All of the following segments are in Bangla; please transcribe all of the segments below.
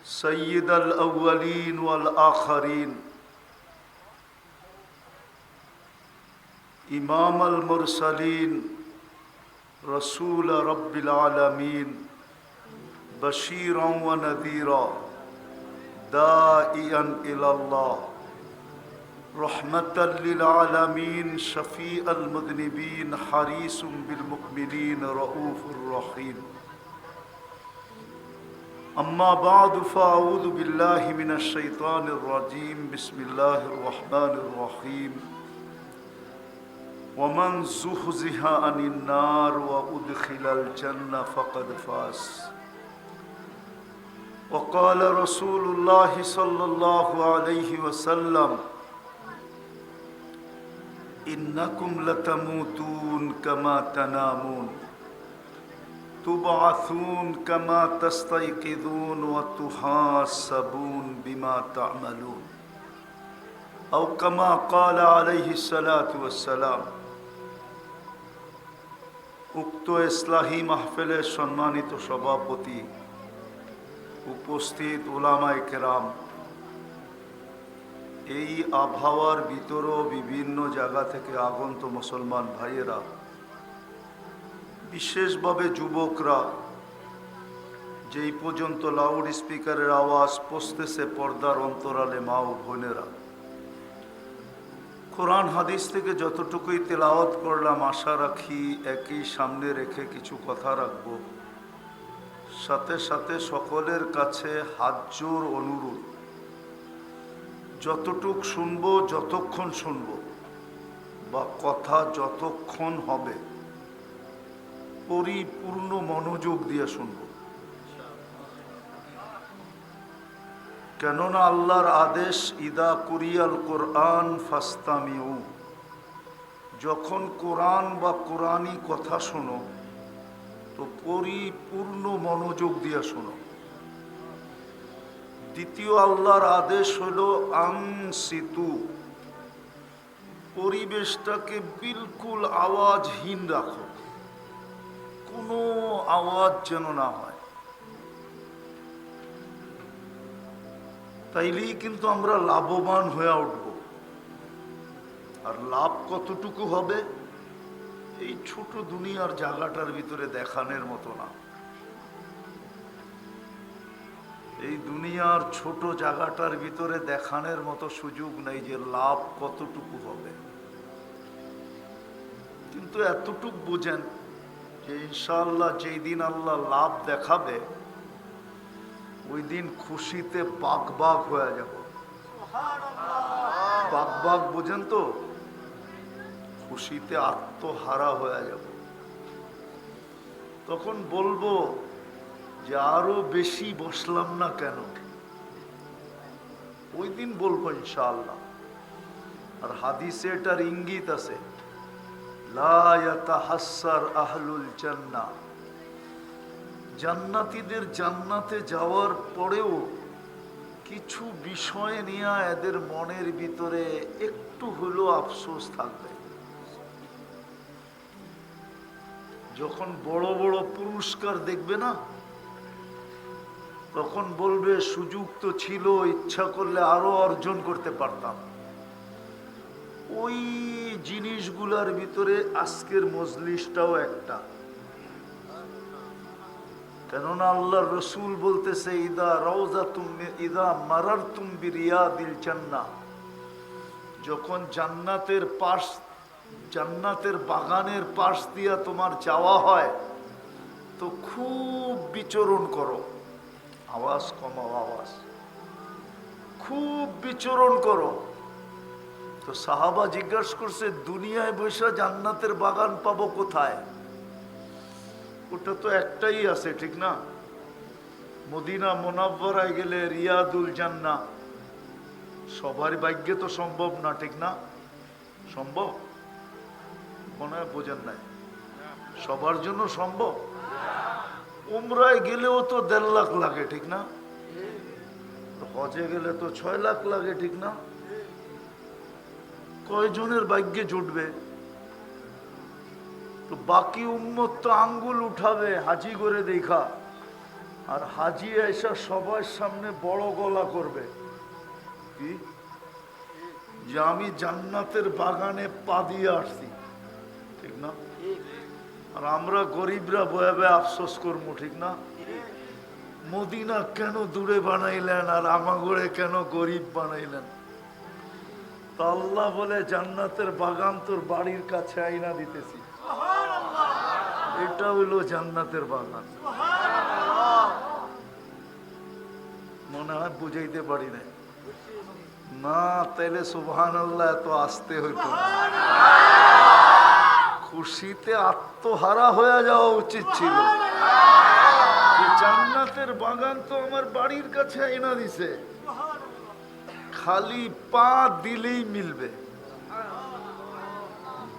سيد الأولين والآخرين إمام المرسلين رسول رب العالمين بشيرا ونذيرا داعيا إلى الله رحمة للعالمين شفيع المذنبين حريص بالمؤمنين رؤوف رحيم أما بعد فأعوذ بالله من الشيطان الرجيم بسم الله الرحمن الرحيم ومن زحزح عن النار وأدخل الجنة فقد فاز وقال رسول الله صلى الله عليه وسلم إنكم لتموتون كما تنامون تبعثون كما تستيقظون وتحاسبون بما تعملون أو كما قال عليه الصلاة والسلام উক্ত ইসলাহি মাহফিলের সম্মানিত সভাপতি, উপস্থিত উলামায়ে কেরাম, এই আবহাওয়ার ভিতরেও বিভিন্ন জায়গা থেকে আগন্ত মুসলমান ভাইয়েরা, বিশেষভাবে যুবকরা, যেই পর্যন্ত লাউড স্পিকারের আওয়াজ পৌঁছতেছে পর্দার অন্তরালে মা ও বোনেরা, কোরআন হাদিস থেকে যতটুকুই তেলাওয়াত করলাম আশা রাখি একই সামনে রেখে কিছু কথা রাখব। সাথে সাথে সকলের কাছে হাতজোড় অনুরোধ, যতটুক শুনবো, যতক্ষণ শুনবো বা কথা যতক্ষণ হবে পরিপূর্ণ মনোযোগ দিয়ে শুনবো। কেননা আল্লাহর আদেশ ইদা কুরিয়াল কোরআন ফাস্তামিউ, যখন কোরআন বা কোরআনী কথা শোনো তো পরিপূর্ণ মনোযোগ দিয়ে শোনো। দ্বিতীয় আল্লাহর আদেশ হলো আনসিতু, পরিবেশটাকে বিলকুল আওয়াজহীন রাখো, কোনো আওয়াজ যেন না হয়। তাইলেই কিন্তু আমরা লাভবান হয়ে উঠব। আর লাভ কতটুকু হবে এই ছোট দুনিয়ার জায়গাটার ভিতরে দেখানোর মতো না। এই দুনিয়ার ছোট জায়গাটার ভিতরে দেখানোর মতো সুযোগ নেই যে লাভ কতটুকু হবে। কিন্তু এতটুক বুঝেন যে ইনশাআল্লাহ যেই দিন আল্লাহ লাভ দেখাবে ওই দিন খুশিতে বাগ হয়ে যাব। বাগ বুঝেন তো, খুশিতে আত্মহারা হয়ে যাব। তখন বলবো যে আরো বেশি বসলাম না কেন, ওই দিন বলবো ইনশাআল্লাহ। আর হাদিসে এটার ইঙ্গিত আছে, লা ইয়াতাহাসসার আহলুল জান্নাহ, জান্নাতীদের জান্নাতে যাওয়ার পরেও কিছু বিষয় নিয়ে এদের মনের ভিতরে একটু হলেও আফসোস থাকবে। যখন বড় বড় পুরস্কার দেখবে না, তখন বলবে সুযোগ তো ছিল, ইচ্ছা করলে আরো অর্জন করতে পারতাম। ওই জিনিসগুলার ভিতরে আজকের মজলিসটাও একটা। কেননা আল্লাহর রসুল বলতেছে ইদা মারারতুম বিরিয়াদিল জান্নাহ, যখন জান্নাতের বাগানের পাশ দিয়া তোমার যাওয়া হয় তো খুব বিচরণ করো। আওয়াজ কমাও, আওয়াজ, খুব বিচরণ করো। তো সাহাবা জিজ্ঞাসা করছে, দুনিয়ায় বসে জান্নাতের বাগান পাবো কোথায়? ওটা তো একটাই আছে, ঠিক না? মদিনা মুনাওয়ারায় গেলে রিয়াদুল জান্নাহ, সবার ভাগ্যে তো সম্ভব না, ঠিক না? সম্ভব মনে হয় বোঝেন নাই, সবার জন্য সম্ভব। উমরায় গেলেও তো 1.5 লাখ লাগে, ঠিক না? হজে গেলে তো 6 লাখ লাগে, ঠিক না? কয়জনের ভাগ্যে জুটবে? তো বাকি উম্মত তো আঙ্গুল উঠাবে হাজি করে দেখা, আর হাজি এসা সবার সামনে বড় গলা করবে কি যে আমি জান্নাতের বাগানে পা দিয়ে আসছি, ঠিক না? আর আমরা গরিবরা বয়ে বয়ে আফসোস করবো, ঠিক না? মদিনা কেন দূরে বানাইলেন আর আমাগরে কেন গরিব বানাইলেন? তা আল্লাহ বলে জান্নাতের বাগান তোর বাড়ির কাছে আইনা দিতেছি। এটা হইলো জান্নাতের বাগান। মনে হয় বুঝাইতে পারি না, না তাইলে সুবহানাল্লাহ এত আসতে হইতো না। খুশিতে আত্মহারা হয়ে যাওয়া উচিত ছিল। জান্নাতের বাগান তো আমার বাড়ির কাছে আইনা দিছে, খালি পা দিলেই মিলবে।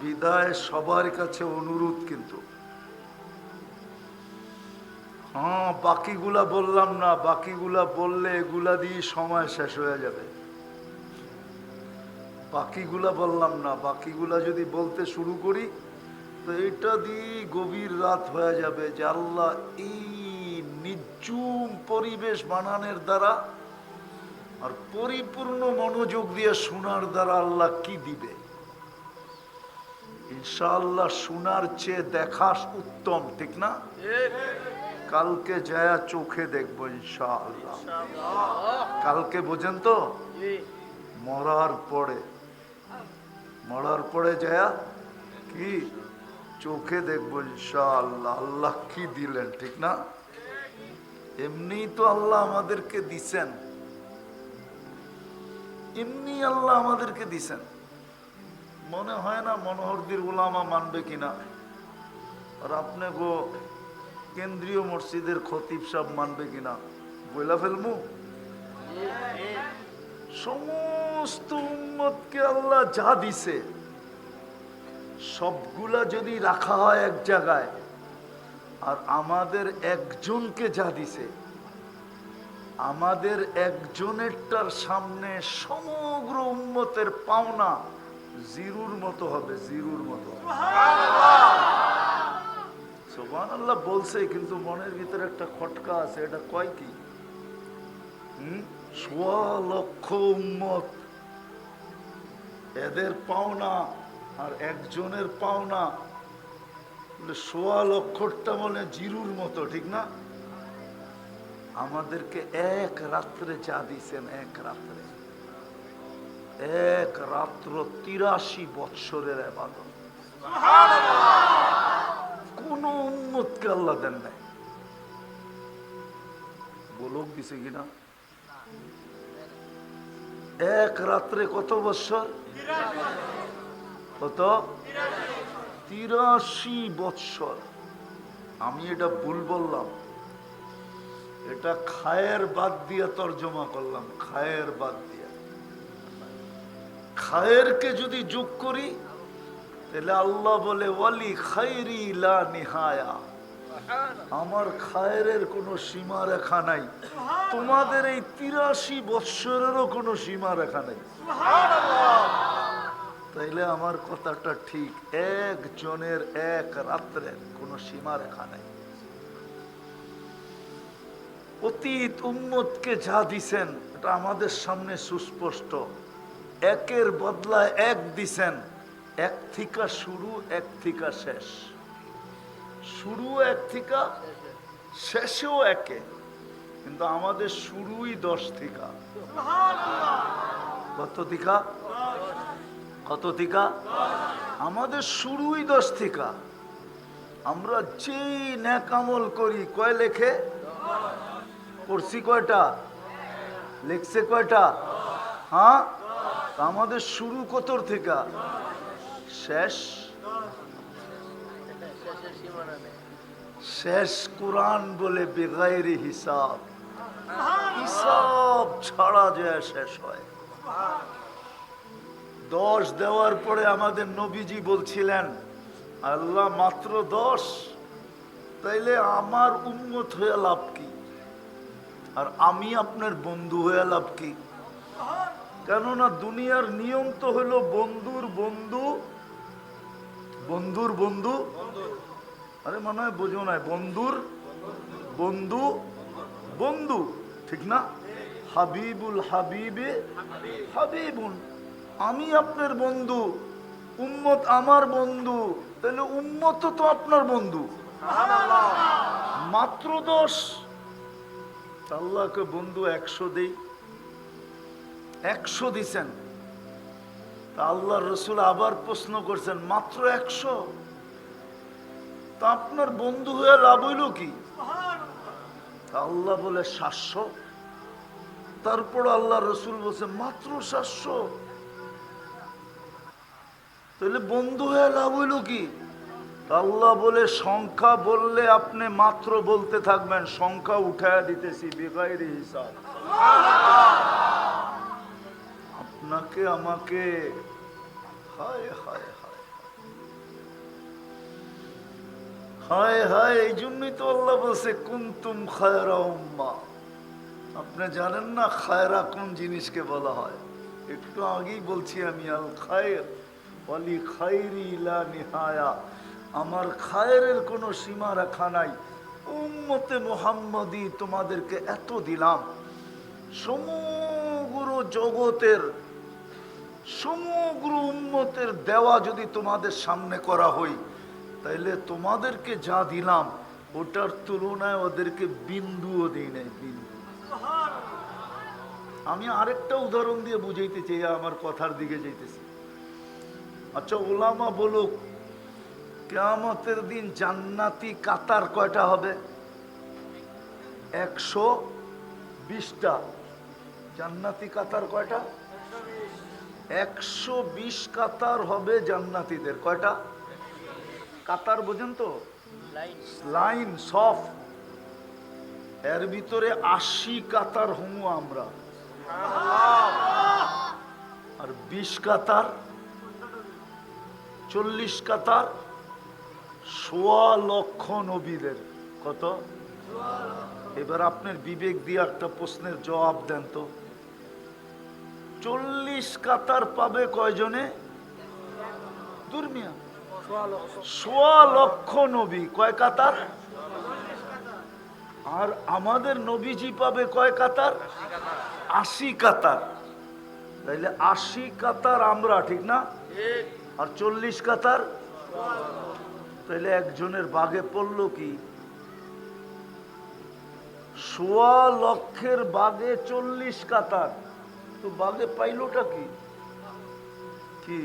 বিদায় সবার কাছে অনুরোধ, কিন্তু হ্যাঁ বাকিগুলা বললাম না, বাকিগুলা বললে এগুলা দিয়ে সময় শেষ হয়ে যাবে। বাকিগুলা বললাম না, বাকিগুলা যদি বলতে শুরু করি তো এটা দিয়ে গভীর রাত হয়ে যাবে। যে আল্লাহ এই নিঝুম পরিবেশ বানানোর দ্বারা আর পরিপূর্ণ মনোযোগ দিয়ে শোনার দ্বারা আল্লাহ কি দিবে। ইনশাআল্লাহ শোনার চেয়ে দেখা উত্তম, ঠিক না? কালকে যায়া চোখে দেখবো ইনশাআল্লাহ। কালকে বোঝেন তো, মরার পরে যায়া কি চোখে দেখবো ইনশাআল্লাহ আল্লাহ কি দিলেন, ঠিক না? এমনি তো আল্লাহ আমাদেরকে দিছেন, এমনি আল্লাহ আমাদেরকে দিছেন। মনে হয় না মনোহরদীর উলামা মানবে কিনা, আর আপনি গো কেন্দ্রীয় মসজিদের খতিব সাহেব মানবে কিনা বইলা ফেলমু। সমস্ত উম্মতকে আল্লাহ যা দিছে সবগুলা যদি রাখা হয় এক জায়গায়, আর আমাদের একজনকে যা দিছে, আমাদের একজনেরটার সামনে সমগ্র উম্মতের পাওনা জিরুর মতো হবে, জিরুর মতো। সুবহানাল্লাহ বলছে, কিন্তু মনের ভিতরে একটা খটকা আছে। এটা কয় কি? ১৬ লক্ষ উম্মত, এদের পাওনা আর একজনের পাওনা ১৬ লক্ষটা মানে জিরুর মতো, ঠিক না? আমাদেরকে এক রাত্রে যা দিছেন, এক রাত্রে, এক রাত্র ৮৩ বৎসরের ইবাদত কোন উম্মতকে আল্লাহ দেন নাই। গোলক দিছে কিনা? এক রাত্রে কত বৎসর? কত? ৮৩ বৎসর। আমি এটা ভুল বললাম, এটা খায়ের বাদ দিয়ে তর্জমা করলাম, খায়ের বাদ দিয়ে। খায়েরকে যদি যোগ করি তাহলে আল্লাহ বলে ওয়ালি খায়রি লা নিহায়া, আমার খায়ের কোনো সীমা রেখা নাই, তোমাদের এই ৮৩ বৎসরেরও কোনো সীমা রেখা নাই। তাইলে আমার কথাটা ঠিক, একজনের এক রাত্রে কোনো সীমা রেখা নাই। অতীত উম্মতকে যা দিছেন এটা আমাদের সামনে সুস্পষ্ট। একের বদলায় এক দিছেন, এক থিকা শুরু, এক থিকা শেষ, শুরু এক থিকা, শেষেও একে, কিন্তু আমাদের শুরুই ১০ থিকা। কত থিকা? কত থিকা? আমাদের শুরুই ১০ থিকা। আমরা যেই নেক আমল করি, কয় লেখে? করছি কয়টা? লিখছে কয়টা? হ্যাঁ, আমাদের শুরু কতর থেকে? শেষ শেষ কোরআন বলে বেগাইরে হিসাব, হিসাব ছাড়া যায় শেষ হয়। ১০ দেওয়ার পরে আমাদের নবীজি বলছিলেন আল্লাহ মাত্র ১০, তাইলে আমার উম্মত হয়ে লাভ কি, আর আমি আপনার বন্ধু হয়ে লাভ কি? কেননা দুনিয়ার নিয়ম তো হলো বন্ধুর বন্ধু, বন্ধুর বন্ধু, আরে মনে হয় বোঝো না, বন্ধুর বন্ধু বন্ধু, ঠিক না? হাবিবুল হাবিবে হাবিবুন, আমি আপনার বন্ধু, উম্মত আমার বন্ধু, তাহলে উম্মত তো আপনার বন্ধু। মাত্র 10, আল্লাহকে বন্ধু 100 দেই, 100 দিছেন। তা আল্লাহ রসুল আবার প্রশ্ন করছেন, মাত্র 100, তা আপনার বন্ধু হয়ে লাভ হইল কি? আল্লাহ বলে 700। তারপর আল্লাহ রসুল বলছে মাত্র 700, তাহলে বন্ধু হয়ে লাভ হইল কি? আল্লাহ বলে সংখ্যা বললে আপনি মাত্র বলতে থাকবেন, সংখ্যা উঠায়া দিতেছি বেগাইরি হিসাব। আপনাকে আমাকে, হায় হায় হায় হায় হায়, এই জন্যই তো আল্লাহ বলছে কুনতুম খায়রা উম্মাহ। আপনি জানেন না খায়রা কোন জিনিসকে বলা হয়? একটু আগেই বলছি আমি, আল খায়র ওয়ালি খায়রি লা নিহায়া, আমার খায়রের কোনো সীমা রাখা নাই। উম্মতে মুহাম্মদী তোমাদেরকে এত দিলাম, সমগ্র জগতের সমগ্র উম্মতের দেওয়া যদি তোমাদের সামনে করা হই, তাইলে তোমাদেরকে যা দিলাম ওটার তুলনায় ওদেরকে বিন্দুও দিই নাই, বিন্দু। আমি আরেকটা উদাহরণ দিয়ে বুঝাইতে চাই, আমার কথার দিকে যাইতেছি। আচ্ছা ওলামা বলুক, কিয়ামতের দিন জান্নাতি কাতার কয়টা হবে? 120টা। জান্নাতি কাতার কয়টা? 120 কাতার হবে জান্নাতীদের। কয়টা কাতার বোঝেন তো? লাইন, সফ। এর ভিতরে 80 কাতার হমু আমরা, আর 20 কাতার, 40 কাতার, 1.25 লক্ষ নবীদের। কত? এবার আপনার বিবেক দিয়ে একটা প্রশ্নের জবাব দেন তো, 40 কাতার পাবে কয়জনে? দুর্মিয়া 1.25 লক্ষ নবী, কয় কাতার? আর আমাদের নবীজি পাবে কয় কাতার? 80 কাতার। তাইলে 80 কাতার আমরা, ঠিক না? আর 40 কাতার, তাইলে একজনের বাগে পড়লো কি? 1.25 লক্ষের বাগে 40 কাতার, তো বাগে পাইলোটা কি? কি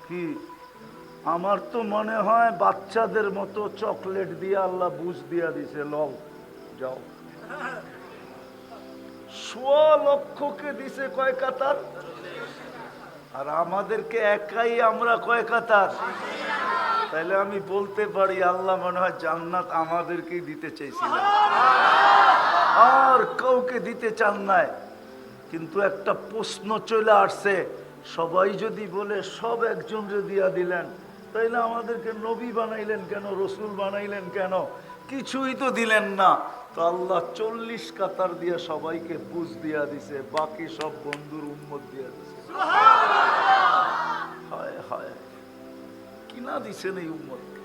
কি আমার তো মনে হয় বাচ্চাদের মতো চকলেট দিয়ে আল্লাহ বুঝ দিয়া দিছে, লও যাও। 1.25 লক্ষকে দিছে কয় কাতার? আর আমাদেরকে একাই আমরা কয় কাতার? তাইলে আমি বলতে পারি আল্লাহ মনে হয় জান্নাত আমাদেরকেই দিতে চাইছিলেন, আর কাউকে দিতে চান নাই। কিন্তু একটা প্রশ্ন চলে আসছে, সবাই যদি বলে সব একজনকে দিয়া দিলেন, তাইলে আমাদেরকে নবী বানাইলেন কেন, রসুল বানাইলেন কেন? কিছুই তো দিলেন না। তো আল্লাহ 40 কাতার দিয়ে সবাইকে বুঝ দিয়া দিছে, বাকি সব বন্ধুর উম্মত দিয়া দিছে। হায় হায়, কিনা দিছেন এই উম্মতকে।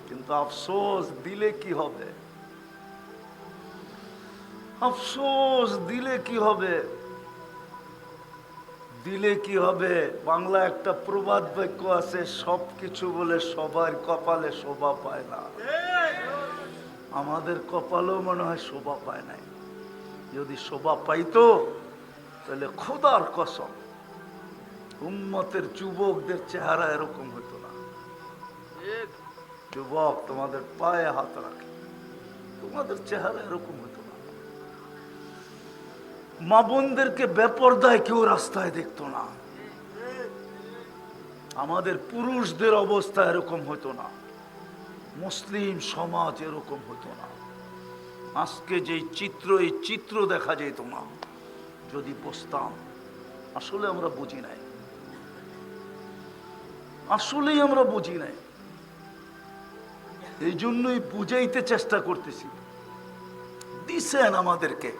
কিন্তু আফসোস, দিলে কি হবে? আফসোস, দিলে কি হবে? দিলে কি হবে? বাংলা একটা প্রবাদ বাক্য আছে, সবকিছু বলে সবার কপালে শোভা পায় না। আমাদের কপালেও মনে হয় শোভা পায় নাই। যদি শোভা পাইতো তাহলে খোদার কসম উম্মতের যুবকদের চেহারা এরকম হতো না। যুবক, তোমাদের পায়ে হাত রাখে, তোমাদের চেহারা এরকম হতো না। মা বোনদেরকে বেপরদায় কেউ রাস্তায় দেখতো না। আমাদের পুরুষদের অবস্থা এরকম হতো না। মুসলিম সমাজ এরকম হতো না। আজকে যেই চিত্র, এই চিত্র দেখা যেত না যদি বসতাম। আসলে আমরা বুঝি নাই, আসলেই আমরা বুঝি নাই। এই জন্যই বুঝাইতে চেষ্টা করতেছি। দিছেন আমাদেরকে,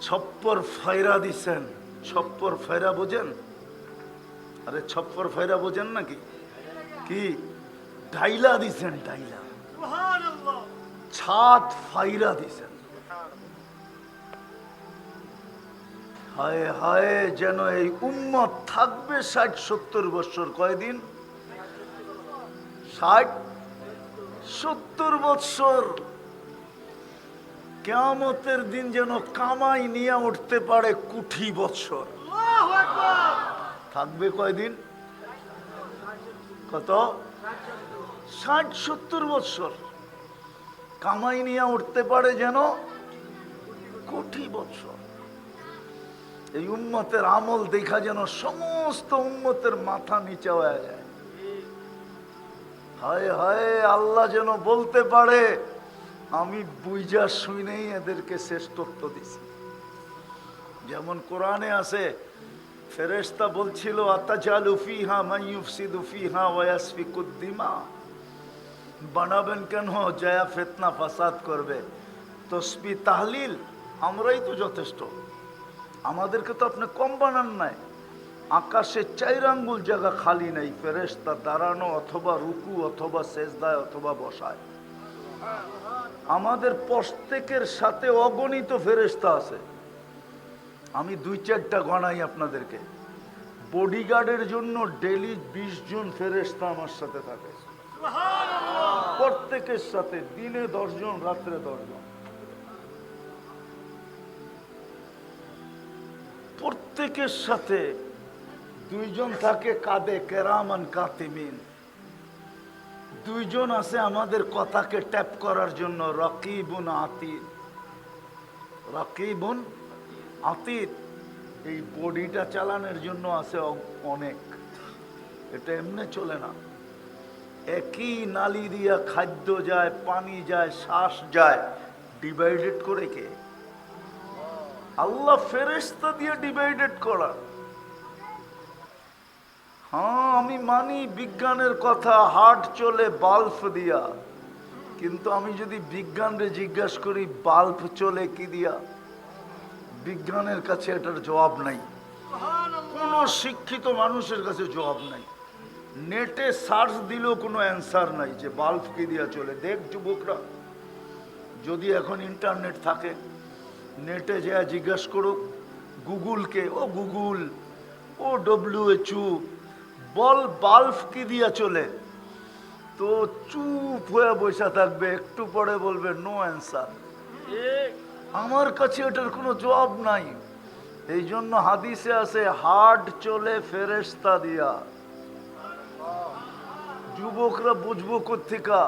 ছপ্পর ফায়রা দিছেন। ছপ্পর ফায়রা বোঝেন? আরে ছপ্পর ফায়রা বোঝেন নাকি? কি ডাইলা দিছেন? ডাইলা ছাদ ফাইরা দিছেন। হায় হায়, যেন এই উম্মত থাকবে 60-70 বছর। কয়দিন? 60-70 বছর। কিয়ামতের দিন যেন কামাই নিয়ে উঠতে পারে কোটি বছর। থাকবে কয়দিন? কত? 60-70 বছর। কামাই নিয়ে উঠতে পারে যেন কোটি বছর। এই উম্মতের আমল দেখা যেন সমস্ত উম্মতের মাথা নিচে হয়ে যায়। হায় হায়, আল্লাহ যেন বলতে পারে আমি বুঝা শুনেই এদেরকে শ্রেষ্ঠত্ব দিছি। যেমন কোরআনে আছে, ফেরেশতা বলছিল আতাজালু ফিহা মান ইউফসিদু ফিহা ওয়া ইয়াসফিকুদ দিমা, বানাবেন কেন জায়া ফিতনা ফাসাদ করবে। তসবিহ তাহলিল আমরাই তো যথেষ্ট, আমাদেরকে তো আপনি কম বানান নাই। আকাশে 4 আঙ্গুল জায়গা খালি নাই ফেরেশতা দাঁড়ানো অথবা রুকু অথবা সেজদায় অথবা বসায়। আমাদের প্রত্যেকের সাথে অগণিত ফেরেশতা আছে। আমি 2-4টা গণাই আপনাদেরকে। বডিগার্ডের জন্য ডেইলি 20 জন ফেরেশতা আমার সাথে থাকে, প্রত্যেকের সাথে। দিনে 10 জন, রাত্রে 10 জন। প্রত্যেকের সাথে 2 জন থাকে কাঁধে, কেরামান কাতিমিন। 2 জন আছে আমাদের কথাকে ট্যাপ করার জন্য, রকিবুন আতীদ। রকিবুন আতীদ। এই বডিটা চালানোর জন্য আছে অনেক, এটা এমনি চলে না। একই নালি দিয়া খাদ্য যায়, পানি যায়, শ্বাস যায়, ডিভাইডেড করে কে? আল্লাহ ফেরেশতা দিয়ে ডিভাইডেড করা। হ্যাঁ, আমি মানি বিজ্ঞানের কথা, হার্ট চলে বাল্ব দিয়া, কিন্তু আমি যদি বিজ্ঞানরে জিজ্ঞাসা করি বাল্ব চলে কি দিয়া, বিজ্ঞানের কাছে এটার জবাব নাই। কোন শিক্ষিত মানুষের কাছে জবাব নাই। নেটে সার্চ দিলেও কোনো অ্যান্সার নাই যে বাল্ব কি দিয়া চলে। দেখ যুবকরা, যদি এখন ইন্টারনেট থাকে, নেটে যা জিজ্ঞাসা করুক গুগলকে, ও গুগল, ও WHO, বল বাল্ব কি দিয়া চলে, তো চুপ হয়ে বসে থাকবে। একটু পরে বলবে নো অ্যান্সার। আমার কাছে এটার কোনো জবাব নাই। এই জন্য হাদিসে আছে হার্ট চলে ফেরেশতা দিয়া। যুবকরা বুঝবো কোত্থেকা?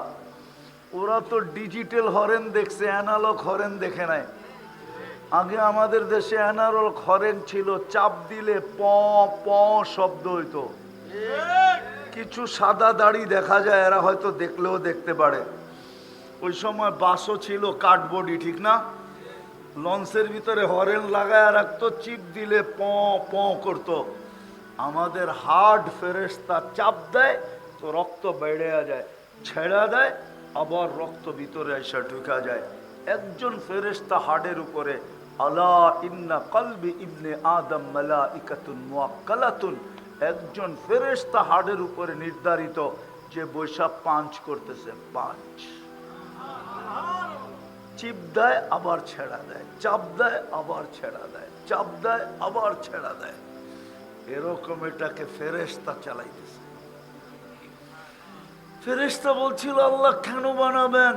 ওরা তো ডিজিটাল হরেন দেখছে, অ্যানালগ হরেন দেখে নাই। আগে আমাদের দেশে অ্যানালগ হরেন ছিল, চাপ দিলে প প শব্দ হইতো। কিছু সাদা দাড়ি দেখা যায়, এরা হয়তো দেখলেও দেখতে পারে। ওই সময় বাসও ছিল কাঠবডি, ঠিক না? লঞ্চের ভিতরে হরেন লাগায় রাখতো, চিপ দিলে প প করতো। আমাদের হার্ট ফেরেশতা চাপ দেয় তো রক্ত বেড়ে যায়, ছেড়া দেয় আবার রক্ত ভিতরে এসে ঢুকা যায়। একজন ফেরেশতা হার্টের উপরে, আলা ইন্না কলবি ইবনে আদম মালাইকাতুন মুআক্কালাতুন, একজন ফেরেশতা হার্টের উপরে নির্ধারিত, যে বৈশা পাঞ্চ করতেছে, পাঞ্চ। চিপ দেয় আবার ছেড়া দেয়, চাপ দেয় আবার ছেড়া দেয়, চাপ দেয় আবার ছেড়া দেয়। এরকম এটাকে ফেরেশতা চালাইতেছে। ফেরেশতা বলছিল আল্লাহ কেন বানাবেন?